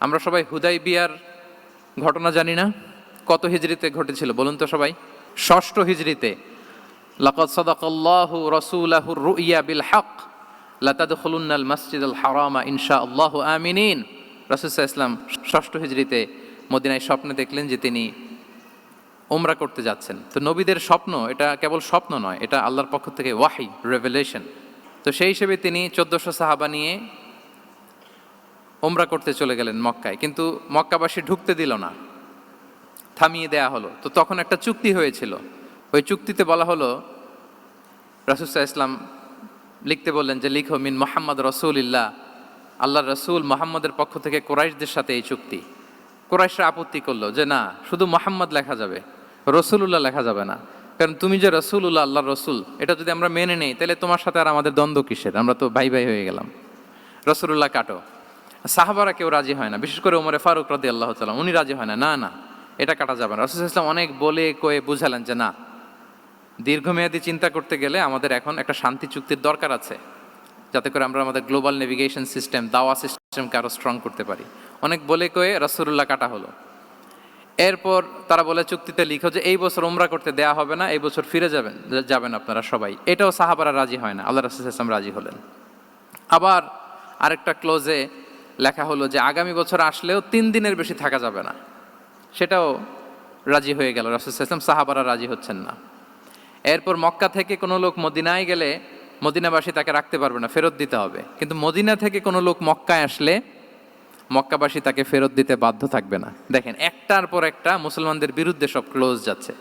আমরা সবাই হুদাইবিয়ার ঘটনা জানি না? কত হিজরিতে ঘটেছিল বলুন তো সবাই? 6ষ্ঠ হিজরিতে। লাকাদ সাদাকাল্লাহু রাসূলাহুর রুইয়া বিল হক লাতাদখুলুন্নাল মাসজিদাল হারামা ইনশাআল্লাহু আমিনিন। রাসূল সাল্লাল্লাহু আলাইহি ওয়াসাল্লাম 6ষ্ঠ হিজরিতে মদিনায় স্বপ্নে দেখলেন যে তিনি উমরা করতে যাচ্ছেন। তো নবীদের স্বপ্ন এটা কেবল স্বপ্ন নয়, এটা আল্লাহর পক্ষ থেকে ওয়াহি, রেভেলেশন। তো সেই হিসেবে তিনি 1400 সাহাবা নিয়ে উমরা করতে চলে গেলেন মক্কায়, কিন্তু মক্কাবাসী ঢুকতে দিল না, থামিয়ে দেয়া হলো। তো তখন একটা চুক্তি হয়েছিল, ওই চুক্তিতে বলা হলো, রাসূল সাল্লাল্লাহু আলাইহি ওয়াসাল্লাম লিখতে বললেন যে লিখো মিন মুহাম্মদ রাসূলিল্লাহ, আল্লাহর রাসূল মুহাম্মদের পক্ষ থেকে কুরাইশদের সাথে এই চুক্তি। কুরাইশরা আপত্তি করলো যে না, শুধু মুহাম্মদ লেখা যাবে, রসুলুল্লাহ লেখা যাবে না, কারণ তুমি যে রসুলুল্লাহ, আল্লাহর রসুল, এটা যদি আমরা মেনে নেই তাহলে তোমার সাথে আর আমাদের দ্বন্দ্ব কিসের, আমরা তো ভাই ভাই হয়ে গেলাম, রসুলুল্লাহ কাটো। সাহাবারা কেউ রাজি হয় না, বিশেষ করে ওমরে ফারুক রাদিয়াল্লাহু তাআলা, উনি রাজি হয় না, না না এটা কাটা যাবে না। রাসূল সাল্লাল্লাহু আলাইহি ওয়াসাল্লাম অনেক বলে কয়ে বুঝালেন যে না, দীর্ঘমেয়াদী চিন্তা করতে গেলে আমাদের এখন একটা শান্তি চুক্তির দরকার আছে, যাতে করে আমরা আমাদের গ্লোবাল নেভিগেশন সিস্টেম, দাওয়া সিস্টেমকে আরও স্ট্রং করতে পারি। অনেক বলে কয়ে রাসূলুল্লাহ কাটা হলো। এরপর তারা বলে চুক্তিতে লিখো যে এই বছর উমরা করতে দেয়া হবে না, এই বছর ফিরে যাবেন আপনারা সবাই। এটাও সাহাবারা রাজি হয় না, আল্লাহ রাসূল সাল্লাল্লাহু আলাইহি ওয়াসাল্লাম রাজি হলেন। আবার আরেকটা ক্লোজে লেখা হলো যে আগামী বছর আসলেও 3 দিনের বেশি থাকা যাবে না, সেটাও রাজি হয়ে গেল রাসূল সাল্লাল্লাহু আলাইহি ওয়াসাল্লাম, সাহাবারা রাজি হচ্ছেন না। এরপর মক্কা থেকে কোনো লোক মদিনায় গেলে মদিনাবাসী তাকে রাখতে পারবে না, ফেরত দিতে হবে। কিন্তু মদিনা থেকে কোনো লোক মক্কায় আসলে মক্কাবাসী তাকে ফেরত দিতে বাধ্য থাকবে না। দেখেন, একটার পর একটা মুসলমানদের বিরুদ্ধে সব ক্লোজ যাচ্ছে।